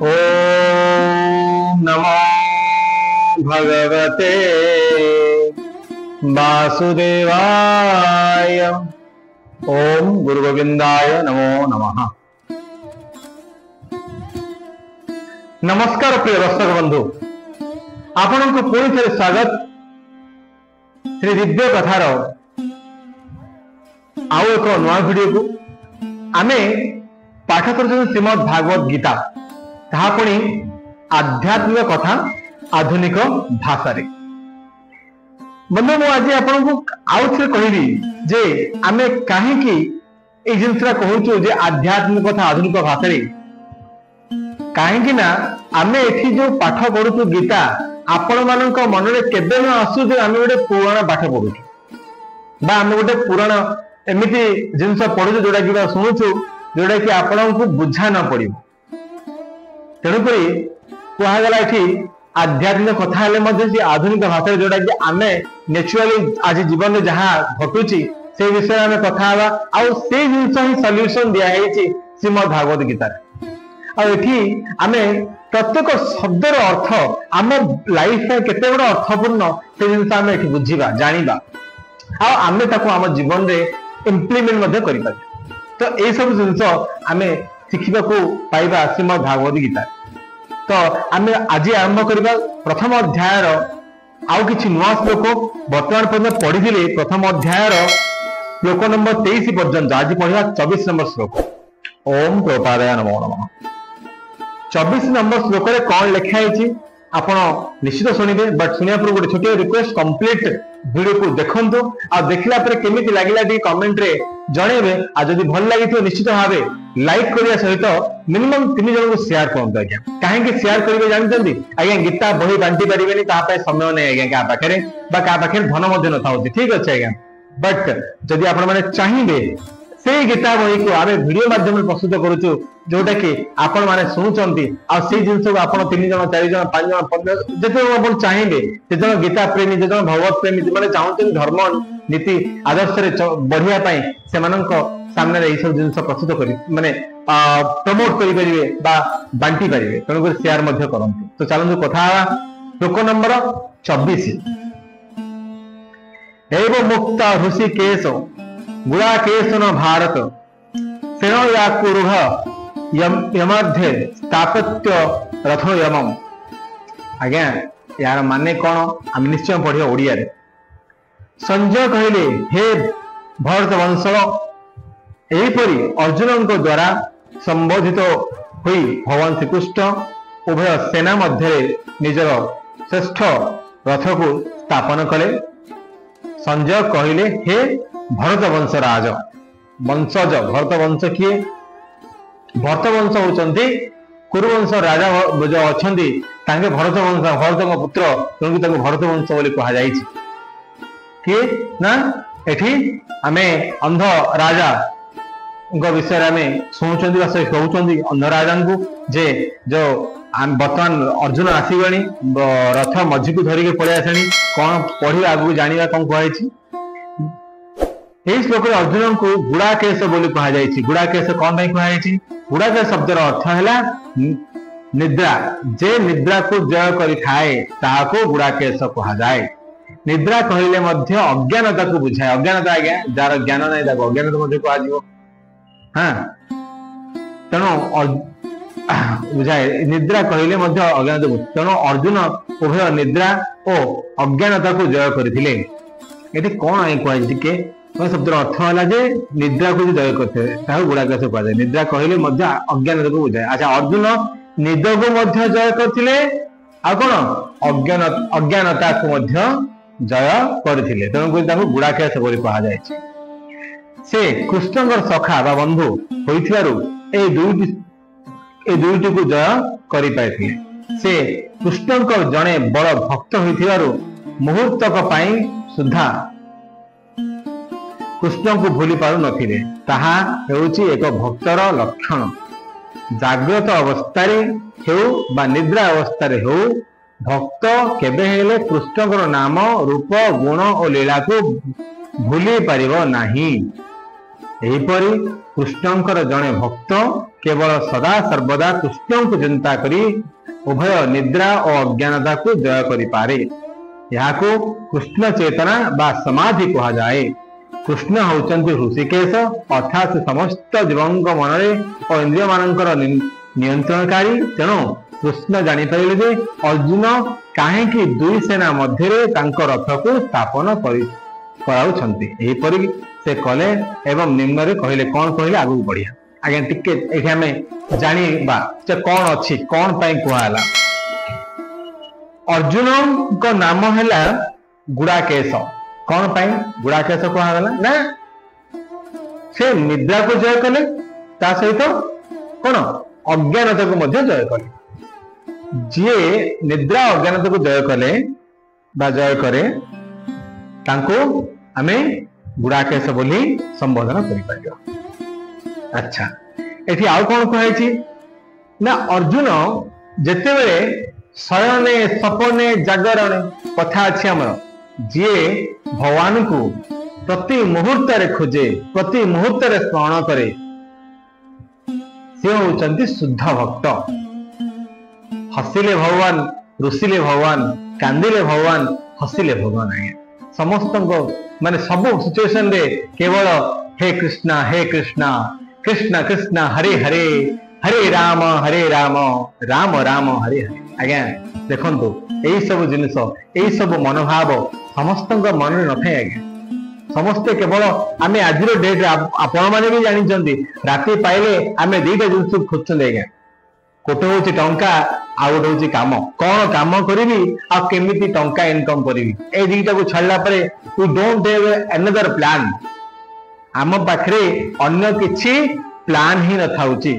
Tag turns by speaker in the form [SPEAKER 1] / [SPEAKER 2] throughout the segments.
[SPEAKER 1] ओम नमो भगवते वासुदेवाय। ओम गुरु गोविंदाय नमो नमः। नमस्कार प्रिय दर्शक बंधु, आपण को पुणी थे स्वागत श्री दिव्य कथार आउ एक नया वीडियो को आमे पाठ कर श्रीमद भागवत गीता, ताहा पुणी आध्यात्मिक कथा आधुनिक भाषा रे। बंधु मु आज आपन को आउ थे कहबी जे आमे काहे की ए जिनसरा कहूछु जे आध्यात्मिक कथा आधुनिक भाषा रे, काहे की ना आमे एठी जो पाठ पढुछु गीता आपण मानक मन रे केबे न आसु जे आमे गोटे पुराण पाठ पढुछु बा आमे गोटे पुराण एमिति जिनस पढुछु जोडा कि सुनुछु जोडा कि आपण को बुझा न पड़िबो। तेणु करी कुहा गला एठी आध्यात्मिक कथा हेले मध्ये से आधुनिक भाषा जोडा कि आमे नेचुरली आज जीवन में जहां घटुची से विषय आमे कथा हवा आ से जिनस ही सॉल्यूशन दिया हेची श्रीमद् भागवत गीता रे। आ एठी आमे प्रत्येक शब्दर अर्थ आम लाइफ में केते बड़ अर्थपूर्ण से जिनस आमे एठी बुझिबा जानिबा आ आमे ताको आम जीवन रे इम्प्लीमेंट मध्ये करि पाबा। तो ए सब जिनस आमे शिखिबा को पाइबा श्रीमद् भागवत गीता। तो आमे आज आरंभ करिबा प्रथम अध्याय रो आउ किछि नुवा श्लोक वर्तमान पर्यंत पढिदिले। प्रथम अध्याय रो श्लोक नंबर 23 पर्यंत आज पढिबा 24 नंबर श्लोक। ओम प्रपादाय नमो नमः। 24 नंबर श्लोक रे कौन लिखा है आपण निश्चित सुनिबे, बट सुनिया पर गोटे छोटी रिक्वेस्ट कंप्लीट वीडियो को देखंतु आ देखला पर केमिति लागिला दी कमेंट रे जणेबे। आ जदी भल लागिथो निश्चित भाबे लाइक करिया सहित मिनिमम 3 जन को शेयर करंतु। आज्ञा काहे कि शेयर करिवे जानचंदी आज्ञा गीता बही बांटी परिबेनी ता पय समय नै आज्ञा का पाखरे बा का पाखरे धन मध्ये न थाउती। ठीक अछि आज्ञा, बट जदी आपण माने चाहिबे से गीता बही को आमे वीडियो माध्यम में प्रस्तुत करूछु जोटा कि आपण माने सुनुचंती आ से जिंस को आपण 3 जन 4 जन 5 जन 15 जते आपण चाहिबे से जन गीता प्रेमी जे जन भगवत प्रेमी माने चाहउछन धर्म नीति आदर्श रे बढ़िया पई से मानक सामने रे ई सब जिंस प्रस्तुत करी माने प्रमोट करि परिबे बा बांटी परिबे। तनो कर शेयर मध्ये करंतु। तो चलंतु कथा श्लोक नंबर 24। एव मुक्त ऋषिकेश गुणाकेशन भारत सेनो याकुरुह यमध्ये स्थापत्य रथ यमम। आज्ञा यार माने कौन आम निश्चय पढ़िया ओडिया रे। संजय कहले हे भरत वंश एपरी अर्जुन द्वारा संबोधित हुई भगवान श्रीकृष्ण उभय सेना मध्य निजर श्रेष्ठ रथ को स्थापन कले। संजय कहले हे भरत वंश राज वंशज। भरत वंश किए? भरत वंश होचंती कुरुवंश राजा जो अछंती तांगे भरत वंश भरत को पुत्र, तेणु तांको भरत वंश बोली कहा जायछि। किए ना एठी आमे अंध राजा विषय आमे सुनुचंती बा से कहउचंती अंध राजा को जे जो वर्तमान अर्जुन आसीगणी रथ मझी को धरिके पळे आसणी कोन पढिबा आगु जानिबा कोन कहैछि। यही श्लोक अर्जुन को गुड़ाकेश बोली कहा जायछि। गुड़ाकेश कौन भाई कहा जायछि? गुड़ाकेश शब्दर अर्थ हैला निद्रा। जे निद्रा को जय करि थाए ताको गुड़ाकेश कहा जाय। निद्रा कहिले मध्य अज्ञानता को बुझाय। अज्ञानता आज्ञा जार ज्ञान नै ताको अज्ञानता मध्य कहा जिवो। हां तनो बुझाय निद्रा कहिले मध्य अज्ञानता। तनो अर्जुन उभय निद्रा ओ अज्ञानता को जय करिथिले। एते कोन आइ कहै के शब्द अर्थ है जे निद्रा को जय करते गुड़ाकेश कहा जाए। निद्रा कहले मध्य अज्ञानता को बुझाए। अच्छा अर्जुन निद को मध्य जय करथिले आ कोन अज्ञानता को मध्य जय करथिले, तेणु ताको गुड़ाकेश बोली कहा जाए। से कृष्णकर सखा बा बंधु होइथिबारु ए दुईटी को जय करि पाइथिले। से कृष्णकर जणे बड़ भक्त होइथिबारु मुहूर्तक पई सुधा कृष्ण को भूली पारु नथिले। ताहा हेउची एक भक्तर लक्षण। जाग्रत अवस्था रे हेउ बा निद्रा अवस्था रे हेउ भक्त केबे हेले कृष्णकर नाम रूप गुण और लीला को भूली पारिबो नाही। एहीपरि कृष्णंकर जड़े भक्त केवल सदा सर्वदा कृष्ण को चिंता करी उभय निद्रा और अज्ञानता को जय करि पारे। यहाँ को कृष्ण चेतना बा समाधि कहा जाए। कृष्ण होचंती ऋषिकेश अर्थात समस्त जीवन मन और इंद्रिय मानकर नियंत्रणकारी। तेणु कृष्ण जानिपारे जे अर्जुन कहीं दुई सेना मध्य रथ को स्थापन कराउछंती से कले एवं निम्न रे कहले कौन कहले आगु बढ़िया आगे टिके एठी हमें जानिबा जे कौन अछि कौन पई कहला। अर्जुन को नाम हैला गुड़ाकेश। कौन पाई गुड़ाकेश कहला ना से निद्रा को जय कले ता सहित कौन अज्ञानता को मध्य जय कले। जे निद्रा अज्ञानता को जय कले बा जय करे तांको हमें गुड़ाकेश बोली संबोधन करि पारियो। अच्छा एठी आउ कौन कहै ना अर्जुन जेते बेले शयने सपने जागरणे कथा अच्छी आमर जी भगवान को प्रति मुहूर्त खोजे प्रति मुहूर्त स्मरण करे से होचंती शुद्ध भक्त। हसिले भगवान रुसिले भगवान कांदिले भगवान हसिले भगवान आए समस्त माने सब सिचुएशन रे केवल हे कृष्णा कृष्ण कृष्ण हरे हरे हरे राम राम राम हरे हरे। आज्ञा देखो यही सब जिनस यही सब मनोभाव समस्त मन न थे। आज्ञा समस्ते केवल आम आज डेट आपण मैंने भी जानी राति पाइले आम दीटा जिन खोजुं। आज्ञा गोटे हूँ टंका आ गोटे हूँ काम कौन काम करी आमती टंका इनकम करी ए दीटा को छाड़ा we don't have another plan. आम पाखे अन्य किछि प्लान ही न थाउची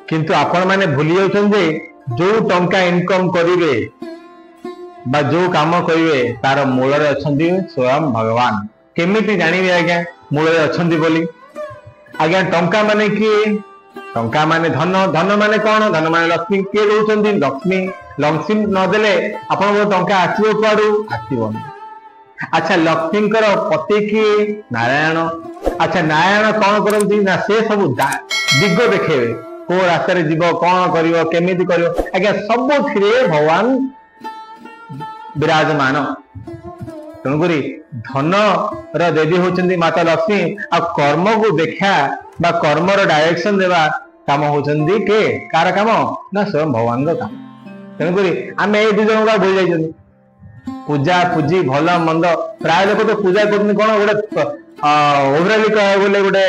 [SPEAKER 1] किंतु आपण माने भूली जाउछन जो टंका इनकम करिवे बा जो काम करिवे तार मूल रे अछंती स्वयं भगवान। केमिति जानिबे आज्ञा मूल रे अछंती बोली। आज्ञा टंका माने कि टंका माने धन धन माने कौन धन माने लक्ष्मी किए दउछंती लक्ष्मी लक्ष्मी न देले आपण को टंका आसीबो कुआडू आसीबोनी। अच्छा लक्ष्मींकर पति कि नारायण। अच्छा नारायण कौन करती ना से सब दिग देखेबे को रास्ता रे जीव कौन करिवो केमिति करिवो। आज्ञा सब भगवान विराजमान। तेणुकरी धन देवी होचंती माता लक्ष्मी आ कर्म को देखा बा कर्म डायरेक्शन देवा काम होचंती के कार काम ना स्वयं भगवान का काम। तेणुकरी आम ए दु जन भूल जाइछन पूजा पूजी भल मंद प्राय लोक तो पूजा करते कौन गोटे ओवराली कह बोले गोटे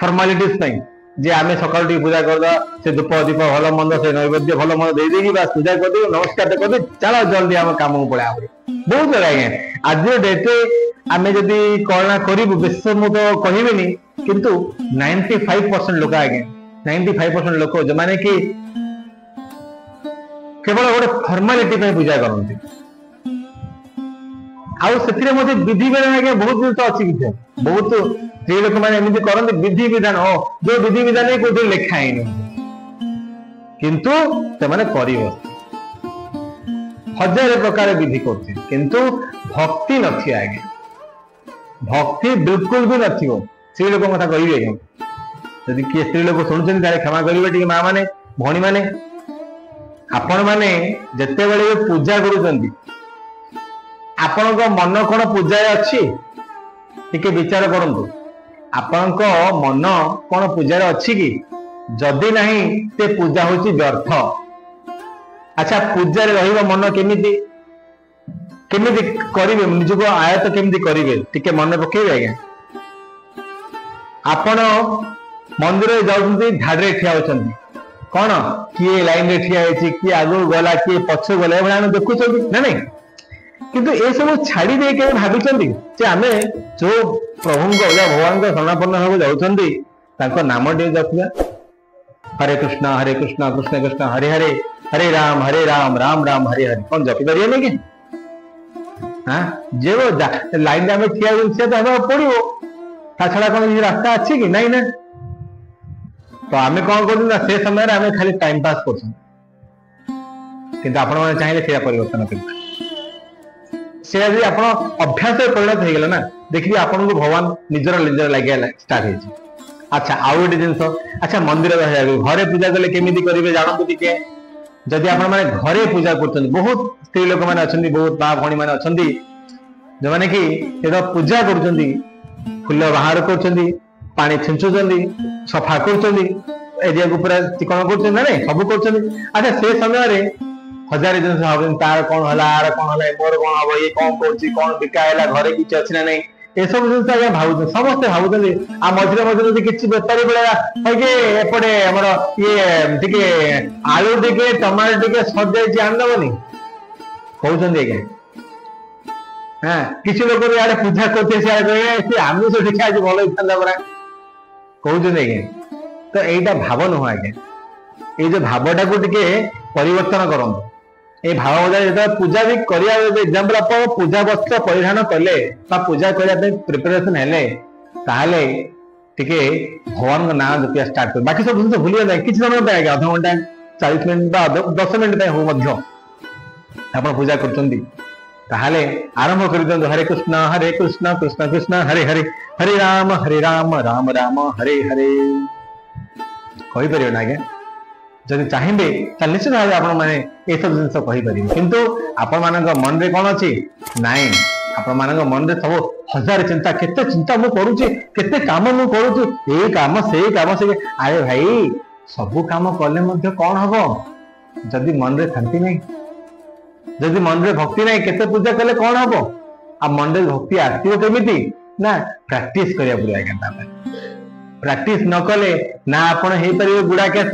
[SPEAKER 1] फॉर्मालिटीज नहीं जे आम सकाल पूजा करदा से धूप दीप भल मंद से नैवेद्य भल मंद दे देगी बस पूजा कर दे नमस्कार कर दे चलो जल्दी आम काम को पड़ा बहुत जगह। आज्ञा आज डेट आम जदि कौन करूँ बेस मुझे कहबेनी किंतु 95% लोक आज्ञा 95% लोक जो माने कि केवल गोटे फॉर्मालिटी पूजा करती आउ विधि विधान आज्ञा बहुत जिन अच्छी बहुत स्त्री लोक मैंने एमती करते विधि विधान हो जो विधि विधान कोई लेखा ही किंतु से हजार प्रकार विधि करते किंतु भक्ति नथी। आज्ञा भक्ति बिल्कुल भी नथी स्त्री लोक कथा कहे जदि किए स्त्री लोक शुणुं क्षमा करेंगे माँ मैंने भौणी मैंने आपण मैंने जिते बड़े पूजा करुँच आपण मन कौन पूजा अच्छी टिके विचार करंतु आपण मन कौन पूजार अच्छी कि जदि नहीं ते पूजा होची व्यर्थ। अच्छा पूजा रहिबा मन केमिति केमिति करिवे निजको आयत केमिति करिवे टिके मन पकेइबे। आज्ञा आपण मंदिर जाउछंती धाडरे ठिया होछंती कौन किए लाइन रे ठिया हेछि किए आगु गला किए पछ गला एबा हम देखुछंती ना नहीं किंतु ए सब छाड़ी दे के भाबिचंती जे आमे जो प्रभु को भगवान को शरणापन्न हो जाउछंती ताको नाम टे जपिया हरे कृष्ण कृष्ण कृष्ण हरे हरे हरे राम राम राम हरे हरे कौन जपी पारिए नहीं कि हाँ जे वो लाइन में ठिया से तो हमें पड़ो ता छड़ा कौन रास्ता अच्छी कि नहीं ना तो आम कौन कर से समय आम खाली टाइम पास कर चाहिए परिवर्तन कर से यदि आप अभ्यास परिणत हो गला ना देखिए आपन को भगवान निजर निजर लगे स्टार्ट हो। अच्छा आउ गोटे जिनस अच्छा मंदिर घरे पूजा कले केमी करेंगे जानते टे जदि आप घरे पूजा कर बहुत स्त्री लोक मैंने अच्छा बहुत माँ भणी मैंने अच्छा जो मैंने कि पूजा कर फूल बाहर कर पानी छिंचुंट सफा कर एरिया को पूरा चिकन कर सब कर। अच्छा से समय हजार जिन भाव तार कौन है आर कौन है मोर कौन हम ये कौन कौन बिकाला घरे किसी अच्छी ना नहीं ये सब जिन आज्ञा भाव समस्ते भावुं आ मझे मझे किसी बेपारी बेले एपटे आमर ये टे आलू टे टमाटो टे सजाई आनदबनी कहते आज्ञा हाँ किसी लोग इे पूजा करते आमिष टिके आज भल होता परा कहते आज्ञा तो यहीटा भाव नुह आज्ञा ये जो भावटा को टिके परिवर्तन करंतु ये भाव जो पूजा भी करिया एग्जांपल आप पूजा वस्त्र परिधान कले पूजा करने प्रिपरेशन हेले ताहले टिके भगवान का नाम जपिया स्टार्ट कर बाकी सब जिन भूल जाए किसी समय आगे अध घंटा 40 मिनट 10 मिनट हो आप पूजा कर आरंभ कर दिखाँ हरे कृष्ण कृष्ण कृष्ण हरे हरे हरे राम राम राम हरे हरे कहीपर ना आज्ञा जब चाहिए निश्चित भाव आप सब जिन कहीपर किंतु आपण मान मन में कौन अच्छी नाई आपण मान मन में सब हजार चिंता केते चिंता मु करूची केते काम मु करूची ए काम से अरे भाई सबू काम कले मध्य कौन हम जदि मन में शांति नहीं जदि मन में भक्ति नहीं केते पूजा कले कौन हम आ मन में भक्ति आसो केमी ना प्रैक्टिस करिया पड़े आज्ञा प्रैक्टिस न कले ना आपण हो पारे गुड़ा केस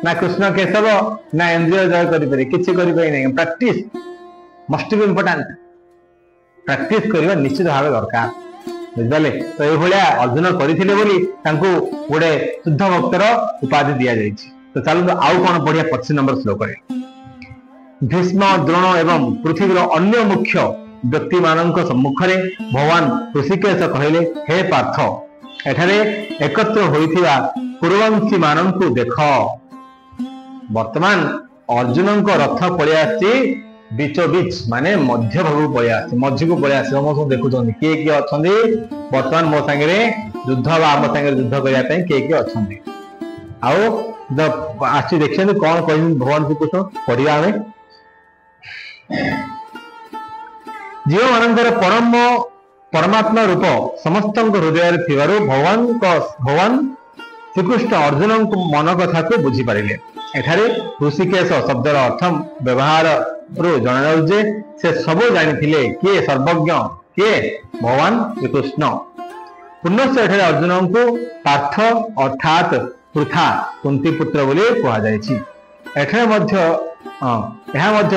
[SPEAKER 1] ना कृष्ण केशव ना इंद्रिय जय करें किसी नहीं practice must be important practice करवा निश्चित भाव दरकार बुझे तो ये अर्जुन करते गोटे शुद्ध भक्तर उपाधि दि जाए। तो चलो आउ कौन पढ़िया 25 नंबर श्लोक भीष्म द्रोण एवं पृथ्वीर अन्य मुख्य व्यक्ति मान सम्मुख भगवान ऋषिकेश कहले हे पार्थ एठारे एकत्र होइथिबा पूर्ववंशी माननकु देख वर्तमान अर्जुन रथ पड़े बीच बीच माने मध्य भाग पड़े मझी को पड़े समस्त देखुं किए किए अच्छा बर्तमान मो सांगे युद्ध आम सांगे युद्ध करने किए किए अच्छा आसी देखिए कौन कह भगवान श्रीकृष्ण पढ़ा आम जीव मानकर परम परमात्मा रूप समस्त हृदय भगवान श्रीकृष्ण अर्जुन मन कथा को बुझीपारे एठारे ऋषिकेश शब्दर अर्थ व्यवहार जना से सब जानी किए सर्वज्ञ किए भगवान श्रीकृष्ण पुनश्च एठारे अर्जुन को पार्थ अर्थात पृथा कुंती पुत्र बोली कहुई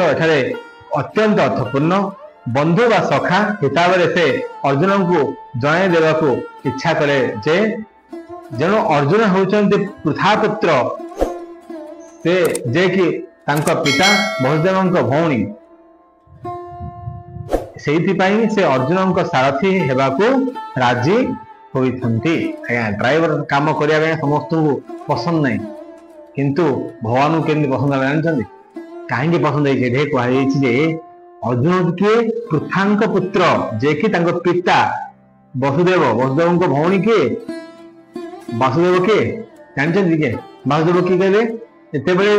[SPEAKER 1] एठारे अत्यंत अर्थपूर्ण बंधु व सखा हिसाब से अर्जुन को जन देवा इच्छा करे जे जेणु अर्जुन होउचंती पृथा पुत्र से जे कि तांका पिता वसुदेव भौणी से अर्जुन सारथी हेबाकू राजी होइथंती। ड्राइवर काम करिया समस्त को पसंद नहीं किंतु भगवान को केमती पसंद जानते कहीं पसंद है कहुई अर्जुन किए पृथांक पुत्र जे कि पिता वसुदेव भौणी किए वासुदेव किए जानते किए वासुदेव किए कहले एते बेले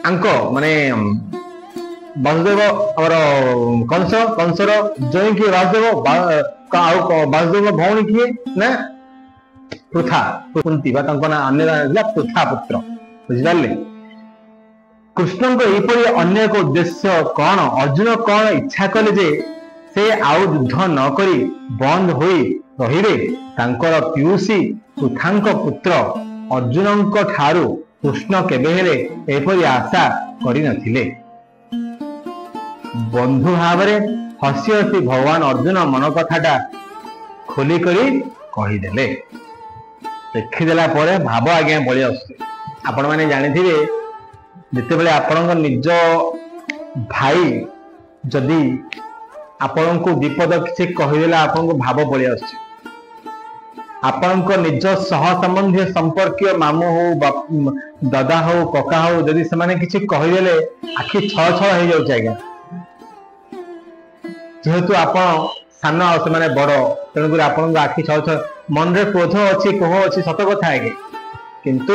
[SPEAKER 1] आंको माने वासुदेव और कंसर जय किए वासुदेव वासुदेव भौणी किए ना पृथा कुंती ना अन्य पृथा पुत्र बुझिपारे कृष्ण को यहपरि अन्य एक उद्देश्य कौन अर्जुन कौन इच्छा कले जे से आउ युद्ध न करी बंद होई रहिबे तांकर पीयूषी पृथांक पुत्र अर्जुन ठारू कृष्ण केबे हेले एपरि आशा करि नथिले। बंधु भाव हसी हसी भगवान अर्जुन मन कथाटा खोली करी कहीदेले देखीदेला भाव आज्ञा पलि आसुचे आपण माने जानिथिबे जितेबेले आपण निज भाई जदि आपण को विपद किसी कहीदेला आपण को भाव पलि आसुचे आपण निज सह संबंधी संपर्क मामू हो दादा हो कका हो जदि से किसी कहीदेले आखि छल छल हो जाऊँ आज्ञा जेहेतु आपण सान से बड़ तेणुक आपण आखि छल छल मन रे क्रोध अच्छी कोह अच्छी सत कथा आगे किंतु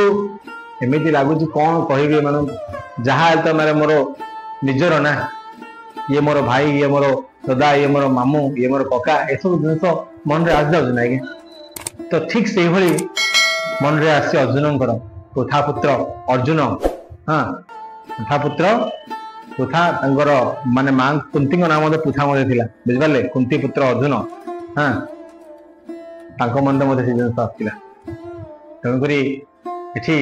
[SPEAKER 1] एमती लगुच कौन कह मान जहाँ तो मेरे मोर निजर ना ये मोर भाई ये मोर दादा ये मोर मामू ये मोर कका ये सब जिन मन रे आस जाऊँ ना आज्ञा तो ठीक से भली मन रे आसी अर्जुन पृथा पुत्र अर्जुन हाँ पृथा पुत्र पृथा माने मां कुंती नाम पृथा बुझिपारे कुंती पुत्र अर्जुन हाँ मन से जिन आसला तेणुक ये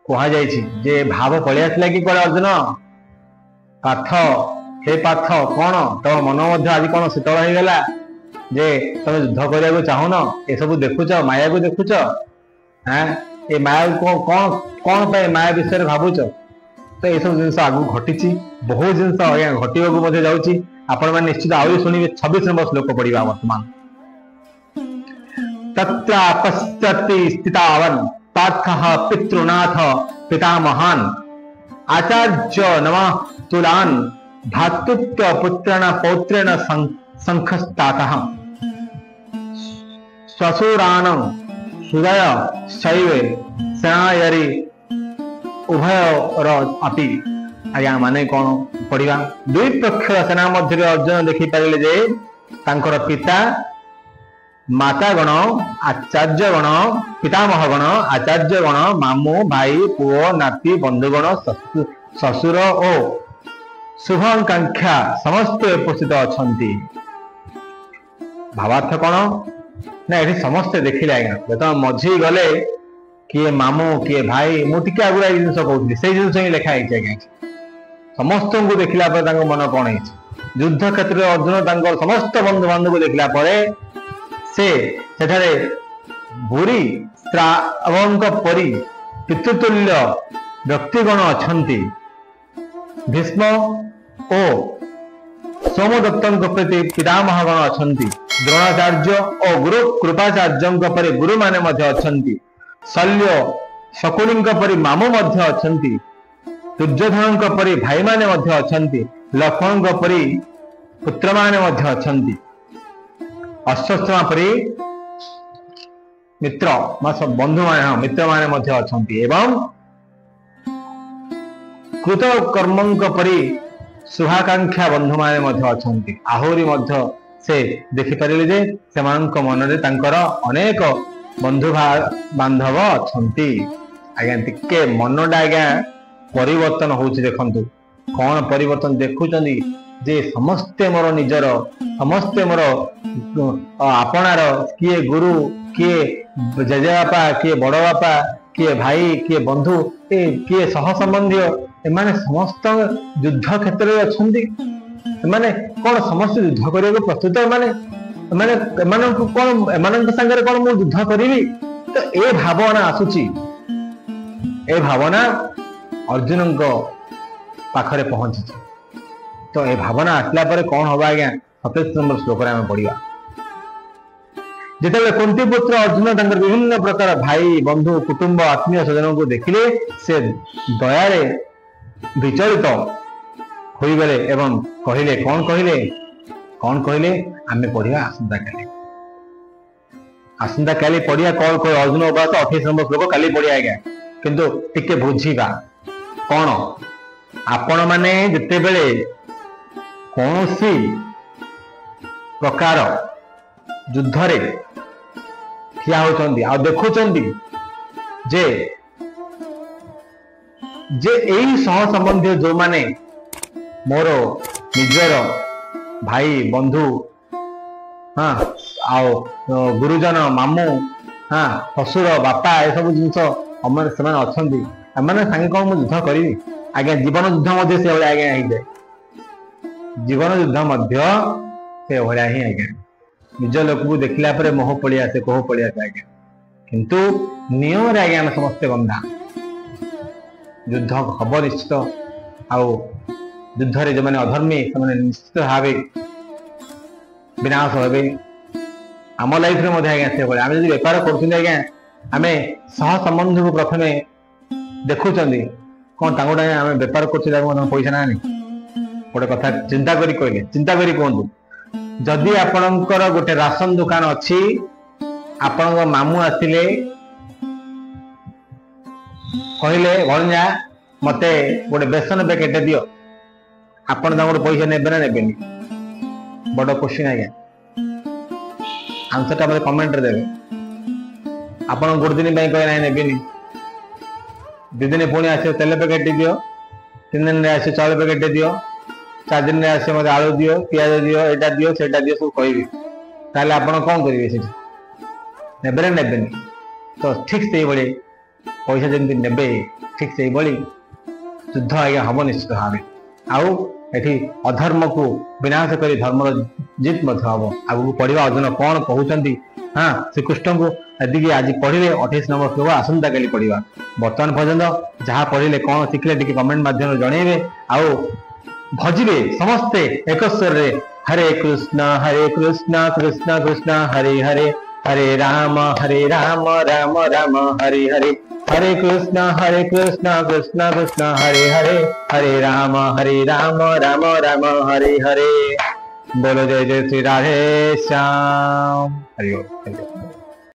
[SPEAKER 1] कह जे भाव पलि आसला कि कड़े अर्जुन पाथ हे पाथ कौन तुम मन आज कौन शीतल हो गला जे तुम युद्ध करने चाहून ये सब देखुच माया को देखुच हाँ ये माया को कौन कौन पे माया विषय भावुच तो ये सब जिन आगू घटी बहुत जिन घटवाक जाऊँगी आपण मैंने निश्चित आहरी शुणे 26 नंबर श्लोक पढ़ा वर्तमान तत्र पश्यति स्थितावन् पार्थः पितृनाथ पितामहान् आचार्य नमः तुलान् भातृत्व पुत्रेण पौत्रेण संखस्तातः श्वशुरान् सुदय शैवे सेनायरी उभयर अपि आज्ञा माने कौन पढ़ा दुई पक्षर सेना मध्य अर्जुन देखी पारे जे तांकर पिता माता गण आचार्य गण पितामह गण आचार्य गण मामू भाई पुओ नाती बंधुगण ससुर ओ शुभाकांक्षा समस्त उपस्थित अच्छा भावार्थ कौन ना ये समस्ते देखिले आज्ञा बर्तमान मझी गले किए मामू किए भाई मुझे आगुरा जिन कहती से जिन ही लिखाई आज्ञा समस्त को देखला मन कौन है युद्ध क्षेत्र में अर्जुन समस्त बंधु बांधव को देखला से सेठारे भूरी श्रावक परी पितृतुल्य व्यक्तिगण अच्छी भीष्म ओ सोमदत्त प्रति पितामहगण अच्छा द्रोणाचार्य और गुरु कृपाचार्य परि गुरु माने अच्छा शल्य शकुनी परि मामू अच्छा दुर्योधन परि भाई माने अच्छा लक्ष्मण परि पुत्र माने अच्छा अश्वत्थामा परि मित्र बंधु मान मित्र माने अच्छा एवं कृत कर्म परि शुभाकांक्षा बंधु माने अच्छा आहरी से देखिपारे जे से मन में अनेक बंधु बांधव अच्छा आज्ञा टिके मनटा आज्ञा परिवर्तन होउछि देखंतु कौन परिवर्तन देखुचंदी जे समस्ते मोर निजर समस्ते मोर आपणार किए गुरु किए जेजेबापा किए बड़ बापा किए भाई किए बंधु किए सह संबंधी एमाने समस्त युद्ध क्षेत्र में अच्छी एमाने कौन समस्त युद्ध करने को प्रस्तुत एमाने कौन एमान सागर कौन मु युद्ध करी तो ए भावना आसुची ए भावना अर्जुन पाखरे पहुंची तो ये भावना आसला पर कौन हम आज्ञा 27 नंबर श्लोक पढ़ा जिते कुंती पुत्र अर्जुन विभिन्न प्रकार भाई बंधु कुटुंब आत्मीय स्वजन को देखिले से दयारे विचलित हो गले एवं कहले कौन कहले आमे पढ़िया आसंता काली पढ़िया कौन कह अर्जुन उपास 28 नंबर श्लोक काली पढ़िया आज्ञा किंतु टिके बुझीबा कौन आपण माने जिते बेले कौन सी प्रकार युद्ध रे ठिया होचंदी आ देखुचंदी जे जे एही सह संबंधी जो माने मोर निजर भाई बंधु हाँ आओ गुरुजन मामू हाँ ससुर बापा ये सब जिनस अमर से अच्छा सागे कौन मुझे युद्ध करी आज्ञा जीवन युद्ध मध्य से भाया आज्ञा हो जाए जीवन युद्ध मध्य से भाया ही आज्ञा निज लोक को देखला पर मोह पड़ी आसे कोह पड़ी आसे आज्ञा किंतु नियम रे आज्ञा समस्ते बंधा युद्ध हम निश्चित आओ युद्ध जो मैंने अधर्मी से निश्चित भाव विनाश हे आम लाइफ में आज्ञा से आम जो बेपार कर आम सह संबंध को प्रथम देखुं कौन आम बेपार कर पैसा ना गोटे कथा चिंता करी कहले चिंता करी कहतु जदि आपणकर गोटे राशन दुकान अच्छी आपण मामू आसिले कहले भणजा मते गोटे बेसन पैकेट दियो आपण पैसा नेबे ना नेबेनी बड़ क्वेश्चन आज्ञा आंसर मत कमेंट देवे आपण गोटे दिन कहे ना नेबेनी दि दिन पुणी आस तेल पैकेट दियो 3 दिन आस चाउल पैकेट दियो 4 दिन आस मत आलू दियो पियाज दियो एटा दियो सेटा दियो सब कहबी ताले आपण कौन करेंगे से नेबे ना नेबेनी तो ठीक से भाई पैसा जमी ने ठीक से भाई युद्ध आज्ञा हम निश्चित भाव आउ एठी अधर्म को विनाश करी धर्म जीत हम आगू पढ़ा अर्जुन कौन कहते हाँ श्रीकृष्ण को यदि आज पढ़े 28 नंबर श्लोक आसंता काली पढ़ा बर्तमान पर्यंत जहाँ पढ़े कौन शिखले टी कमेंट माध्यम जनइबे आउ भजिबे समस्ते एक स्वर हरे कृष्ण कृष्ण कृष्ण हरे हरे हरे राम राम राम हरे हरे हरे कृष्ण कृष्ण कृष्ण हरे हरे हरे राम राम राम हरे हरे बोलो जय जय श्री राधे श्याम हरि ओम।